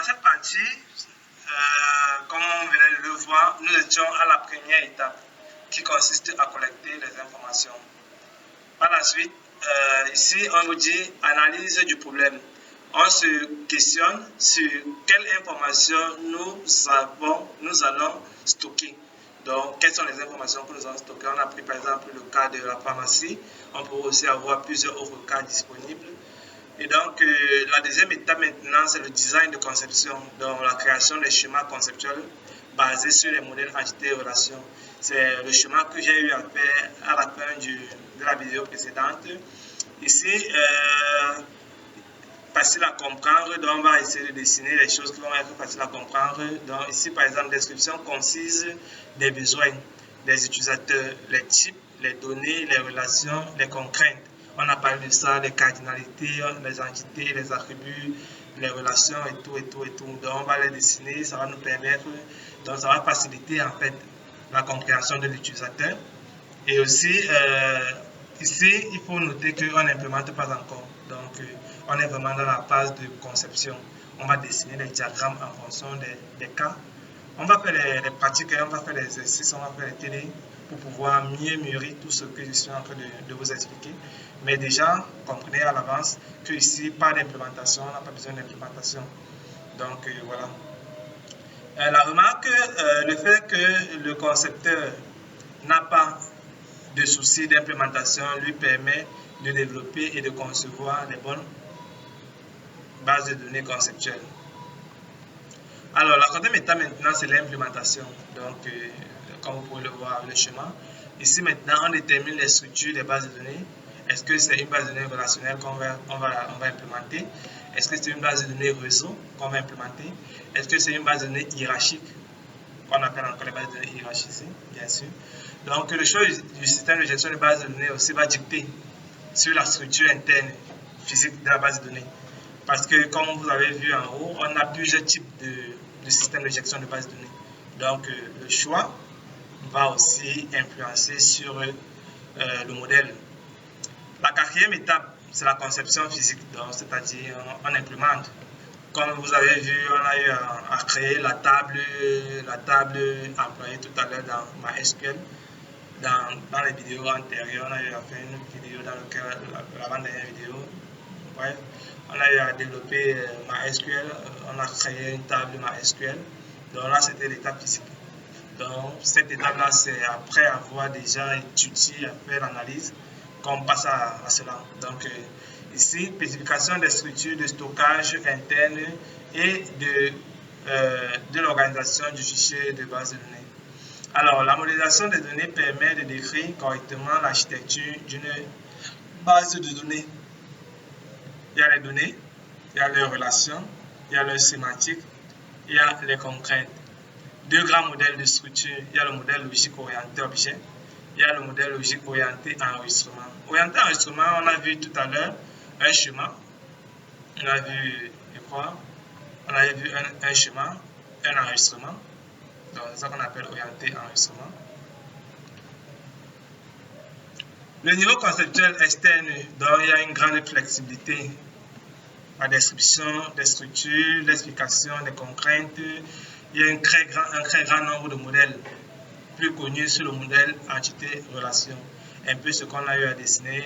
cette partie, comme on venait de le voir, nous étions à la première étape qui consiste à collecter les informations. Par la suite, ici, on nous dit analyse du problème. On se questionne sur quelles informations nous allons stocker. Donc, quelles sont les informations que nous allons stocker? On a pris par exemple le cas de la pharmacie. On peut aussi avoir plusieurs autres cas disponibles. Et donc, la deuxième étape maintenant, c'est le design de conception, donc la création des schémas conceptuels basés sur les modèles entités et relations. C'est le schéma que j'ai eu à faire à la fin de la vidéo précédente. Ici, facile à comprendre, donc on va essayer de dessiner les choses qui vont être faciles à comprendre. Donc ici, par exemple, description concise des besoins des utilisateurs, les types, les données, les relations, les contraintes. On a parlé de ça, les cardinalités, les entités, les attributs, les relations et tout. Donc on va les dessiner, ça va nous permettre, donc ça va faciliter en fait la compréhension de l'utilisateur. Et aussi, ici, il faut noter qu'on n'implémente pas encore. Donc, on est vraiment dans la phase de conception. On va dessiner les diagrammes en fonction des cas. On va faire les pratiques, on va faire les exercices, on va faire les télés pour pouvoir mieux mûrir tout ce que je suis en train de vous expliquer. Mais déjà, comprenez à l'avance que ici, pas d'implémentation, on n'a pas besoin d'implémentation. Donc, voilà. La remarque, le fait que le concepteur n'a pas de soucis d'implémentation lui permet de développer et de concevoir les bonnes bases de données conceptuelles. Alors, la troisième étape maintenant, c'est l'implémentation. Donc, comme vous pouvez le voir avec le schéma, ici maintenant, on détermine les structures des bases de données. Est-ce que c'est une base de données relationnelle qu'on va implémenter? Est-ce que c'est une base de données réseau qu'on va implémenter? Est-ce que c'est une base de données hiérarchique qu'on appelle encore les bases de données hiérarchisées, bien sûr. Donc, le choix du système de gestion de base de données aussi va dicter sur la structure interne physique de la base de données. Parce que, comme vous avez vu en haut, on a plusieurs types de systèmes de gestion de base de données. Donc, le choix va aussi influencer sur le modèle. La quatrième étape, c'est la conception physique, c'est-à-dire on implémente. Comme vous avez vu, on a eu à créer la table employée tout à l'heure dans MySQL. Dans les vidéos antérieures, on a eu à faire une vidéo dans laquelle, l'avant-dernière vidéo, bref, on a eu à développer MySQL, on a créé une table MySQL. Donc là, c'était l'étape physique. Donc cette étape-là, c'est après avoir déjà étudié, fait l'analyse, qu'on passe à cela. Donc ici, spécification des structures de stockage interne et de l'organisation du fichier de base de données. Alors, la modélisation des données permet de décrire correctement l'architecture d'une base de données. Il y a les données, il y a leurs relations, il y a leurs sémantiques, il y a les contraintes. Deux grands modèles de structure, il y a le modèle logique orienté objet, il y a le modèle logique orienté enregistrement. Orienté enregistrement, on a vu tout à l'heure un schéma, on a vu, je crois, on avait vu un schéma, un enregistrement. Donc, c'est ça qu'on appelle orienté enregistrement. Le niveau conceptuel externe, donc il y a une grande flexibilité. La description des structures, l'explication des contraintes. Il y a un très grand nombre de modèles, plus connus sur le modèle entité-relation. Un peu ce qu'on a eu à dessiner.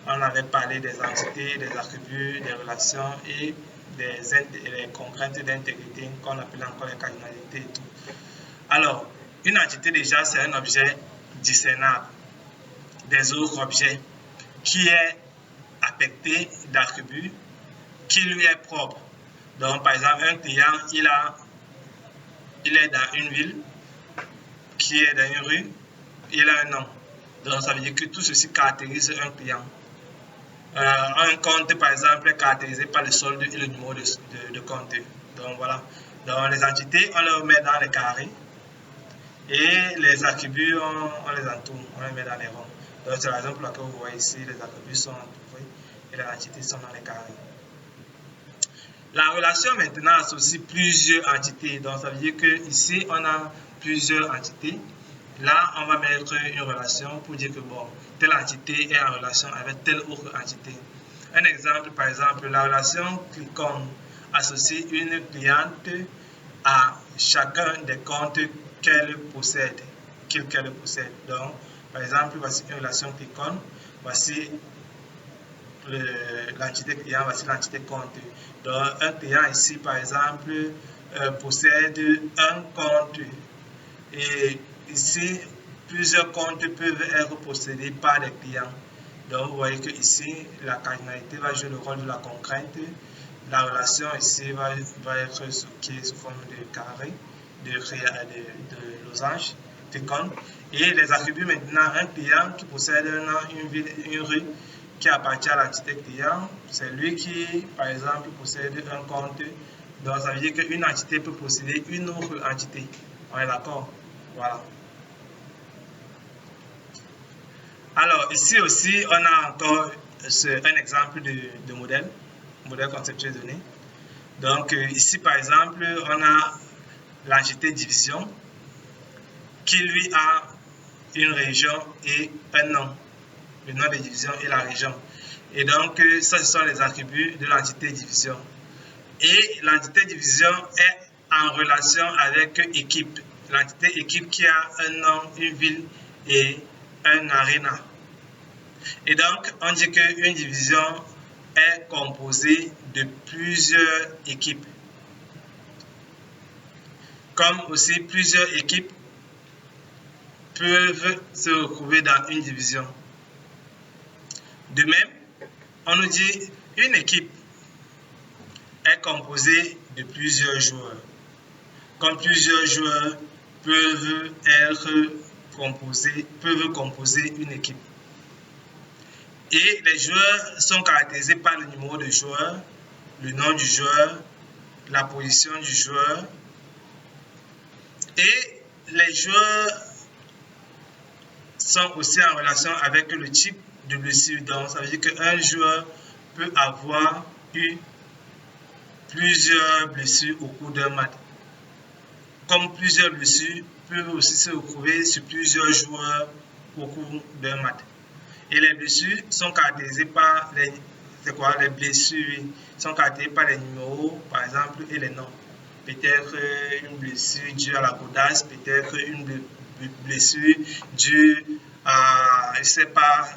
On avait parlé des entités, des attributs, des relations et des contraintes d'intégrité qu'on appelle encore les cardinalités et tout. Alors, une entité déjà, c'est un objet discernable des autres objets qui est affecté d'attributs qui lui est propre. Donc, par exemple, un client, il est dans une ville, qui est dans une rue, il a un nom. Donc, ça veut dire que tout ceci caractérise un client. Un compte, par exemple, est caractérisé par le solde et le numéro de compte. Donc, voilà. Donc, les entités, on les met dans les carrés. Et les attributs, on les entoure, on les met dans les ronds. Donc, c'est la raison pour laquelle vous voyez ici, les attributs sont entourés et les entités sont dans les carrés. La relation maintenant associe plusieurs entités. Donc, ça veut dire qu'ici, on a plusieurs entités. Là, on va mettre une relation pour dire que bon, telle entité est en relation avec telle autre entité. Un exemple, par exemple, la relation clicon associe une cliente à chacun des comptes qu'elle possède, qu'elle possède. Donc, par exemple, voici une relation Picon, voici l'entité client, voici l'entité compte. Donc, un client ici, par exemple, possède un compte. Et ici, plusieurs comptes peuvent être possédés par des clients. Donc, vous voyez que ici, la cardinalité va jouer le rôle de la contrainte. La relation ici va être sous forme de carré, de losange, Picon. Et les attributs maintenant, un client qui possède une rue qui appartient à l'entité client, c'est lui qui, par exemple, possède un compte. Donc, ça veut dire qu'une entité peut posséder une autre entité. On est d'accord? Voilà. Alors, ici aussi, on a encore un exemple de modèle conceptuel donné. Donc, ici, par exemple, on a l'entité division qui, lui, a une région et un nom. Le nom de division et la région. Et donc, ça, ce sont les attributs de l'entité division. Et l'entité division est en relation avec équipe. L'entité équipe qui a un nom, une ville et un aréna. Et donc, on dit qu'une division est composée de plusieurs équipes. Comme aussi plusieurs équipes peuvent se retrouver dans une division. De même, on nous dit une équipe est composée de plusieurs joueurs. Comme plusieurs joueurs peuvent composer une équipe. Et les joueurs sont caractérisés par le numéro de joueur, le nom du joueur, la position du joueur. Et les joueurs sont aussi en relation avec le type de blessure. Donc, ça veut dire qu'un joueur peut avoir eu plusieurs blessures au cours d'un match. Comme plusieurs blessures peuvent aussi se retrouver sur plusieurs joueurs au cours d'un match. Et les blessures sont caractérisées par les blessures sont caractérisées par les numéros, par exemple, et les noms. Peut-être une blessure due à la caudasse, peut-être une blessure due à, je ne sais pas,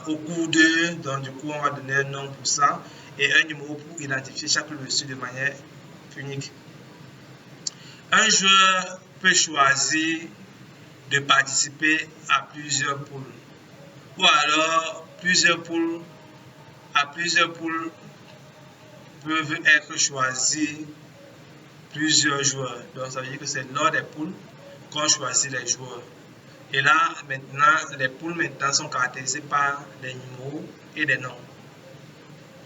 au coude. Donc, du coup, on va donner un nom pour ça et un numéro pour identifier chaque blessure de manière unique. Un joueur peut choisir de participer à plusieurs poules. Ou alors, plusieurs poules peuvent être choisis plusieurs joueurs. Donc, ça veut dire que c'est lors des poules qu'on choisit les joueurs. Et là, maintenant, les poules maintenant sont caractérisées par des numéros et des noms.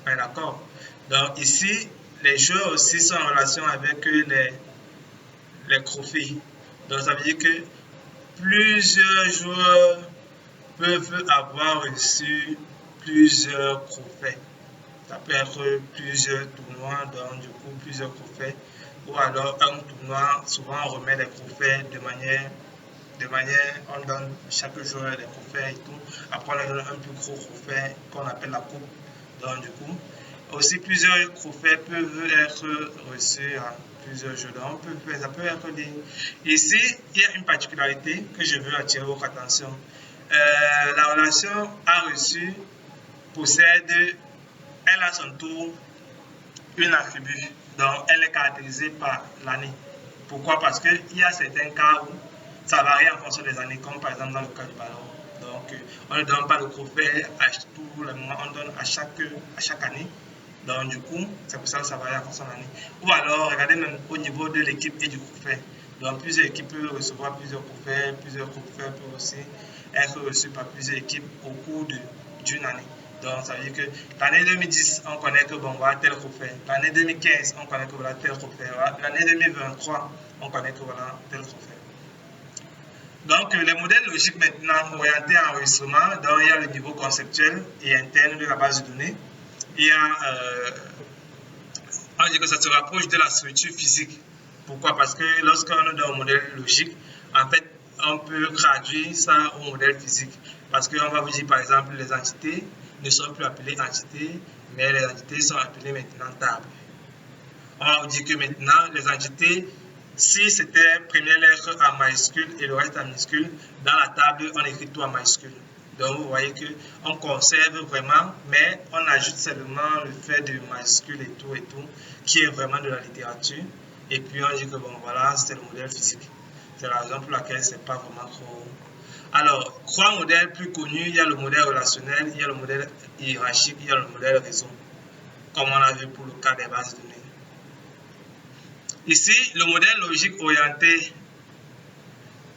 Ouais, d'accord? Donc, ici, les joueurs aussi sont en relation avec les trophées. Donc, ça veut dire que plusieurs joueurs peuvent avoir reçu plusieurs trophées. Ça peut être plusieurs tournois, donc du coup plusieurs trophées. Ou alors un tournoi, souvent on remet les trophées de manière, on donne chaque joueur des trophées et tout. Après on donne un plus gros trophée qu'on appelle la coupe. Donc du coup, aussi plusieurs trophées peuvent être reçus à plusieurs jeux. Donc ça peut être dit. Ici, il y a une particularité que je veux attirer votre attention. La relation a reçu possède, elle a son tour un attribut. Donc, elle est caractérisée par l'année. Pourquoi? Parce qu'il y a certains cas où ça varie en fonction des années, comme par exemple dans le cas du ballon. Donc, on ne donne pas le trophée à tout le moment, on donne à chaque année. Donc, du coup, c'est pour ça que ça varie en fonction de l'année. Ou alors, regardez même au niveau de l'équipe et du trophée. Donc, plusieurs équipes peuvent recevoir plusieurs trophées peuvent aussi être reçus par plusieurs équipes au cours d'une année. Donc, ça veut dire que l'année 2010, on connaît que bon, voilà tel trophée. L'année 2015, on connaît que voilà tel trophée. L'année 2023, on connaît que voilà tel trophée. Donc, les modèles logiques maintenant orientés à enregistrement, donc il y a le niveau conceptuel et interne de la base de données. Il y a, on dit que ça se rapproche de la structure physique. Pourquoi? Parce que lorsqu'on est dans un modèle logique, en fait, on peut traduire ça au modèle physique. Parce qu'on va vous dire, par exemple, les entités ne sont plus appelées entités, mais les entités sont appelées maintenant tables. On va vous dire que maintenant, les entités, si c'était première lettre en majuscule et le reste en minuscule, dans la table, on écrit tout en majuscule. Donc, vous voyez qu'on conserve vraiment, mais on ajoute seulement le fait de majuscule et tout, qui est vraiment de la littérature. Et puis, on dit que bon, voilà, c'est le modèle physique. C'est la raison pour laquelle c'est pas vraiment trop. Alors, trois modèles plus connus, il y a le modèle relationnel, il y a le modèle hiérarchique, il y a le modèle réseau, comme on l'a vu pour le cas des bases de données. Ici, le modèle logique orienté,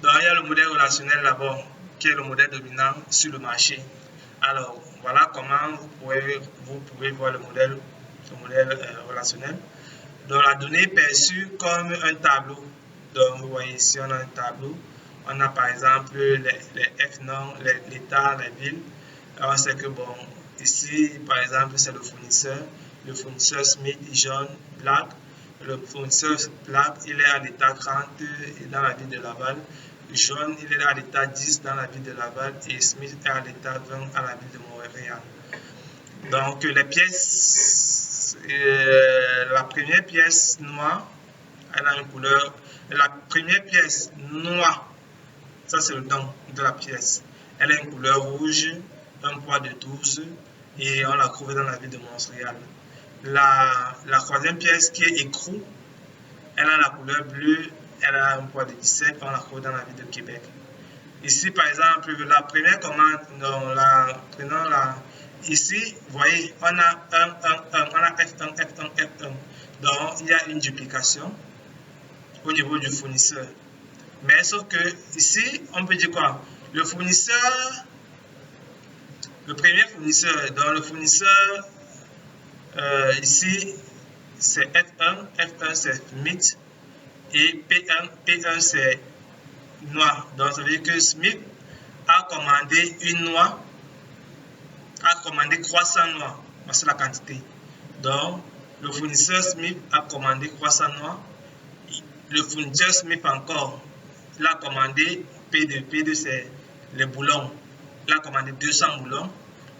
donc il y a le modèle relationnel d'abord, qui est le modèle dominant sur le marché. Alors, voilà comment vous pouvez voir le modèle relationnel. Donc, la donnée est perçue comme un tableau. Donc, vous voyez ici, on a un tableau. On a par exemple les F-noms, l'État, les villes. On sait que, bon, ici, par exemple, c'est le fournisseur. Le fournisseur Smith, John, Black. Le fournisseur Black, il est à l'état 30 dans la ville de Laval. John, il est à l'état 10 dans la ville de Laval. Et Smith est à l'état 20 à la ville de Montréal. Donc, les pièces, la première pièce noire, elle a une couleur. La première pièce noire, ça c'est le nom de la pièce. Elle a une couleur rouge, un poids de 12 et on la trouve dans la ville de Montréal. La troisième pièce qui est écrou, elle a la couleur bleue, elle a un poids de 17, on la trouve dans la ville de Québec. Ici par exemple, la première commande, prenons la. Ici, vous voyez, on a 1, 1, 1, on a F1, F1, F1. Donc, il y a une duplication au niveau du fournisseur. Mais sauf que ici, on peut dire quoi? Le fournisseur, le premier fournisseur, donc le fournisseur, ici, c'est F1, F1 c'est Smith, et P1 c'est noix. Donc, ça veut dire que Smith a commandé une noix, a commandé 300 noix, c'est la quantité. Donc, le fournisseur Smith a commandé 300 noix. Le fournisseur Smith encore, il a commandé P2. P2 c'est les boulons. Il a commandé 200 boulons.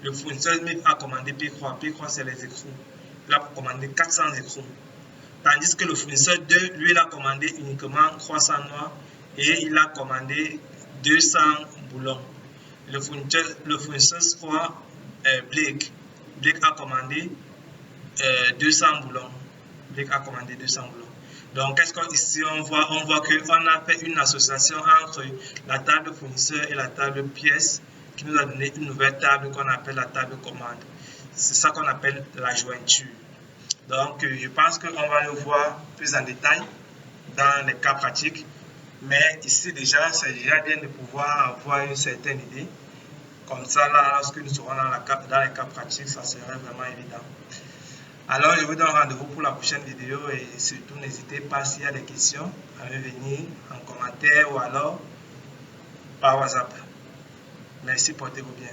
Le fournisseur Smith a commandé P3. P3 c'est les écrous. Il a commandé 400 écrous. Tandis que le fournisseur 2, lui, il a commandé uniquement 300 noix et il a commandé 200 boulons. Le fournisseur 3, Blake a commandé 200 boulons. Blake a commandé 200 boulons. Donc, qu'est-ce qu'ici on voit? On voit qu'on a fait une association entre la table fournisseur et la table pièce qui nous a donné une nouvelle table qu'on appelle la table commande. C'est ça qu'on appelle la jointure. Donc, je pense qu'on va le voir plus en détail dans les cas pratiques. Mais ici, déjà, c'est déjà bien de pouvoir avoir une certaine idée. Comme ça, là, lorsque nous serons dans les cas pratiques, ça serait vraiment évident. Alors, je vous donne rendez-vous pour la prochaine vidéo et surtout, n'hésitez pas s'il y a des questions à me venir en commentaire ou alors par WhatsApp. Merci, portez-vous bien.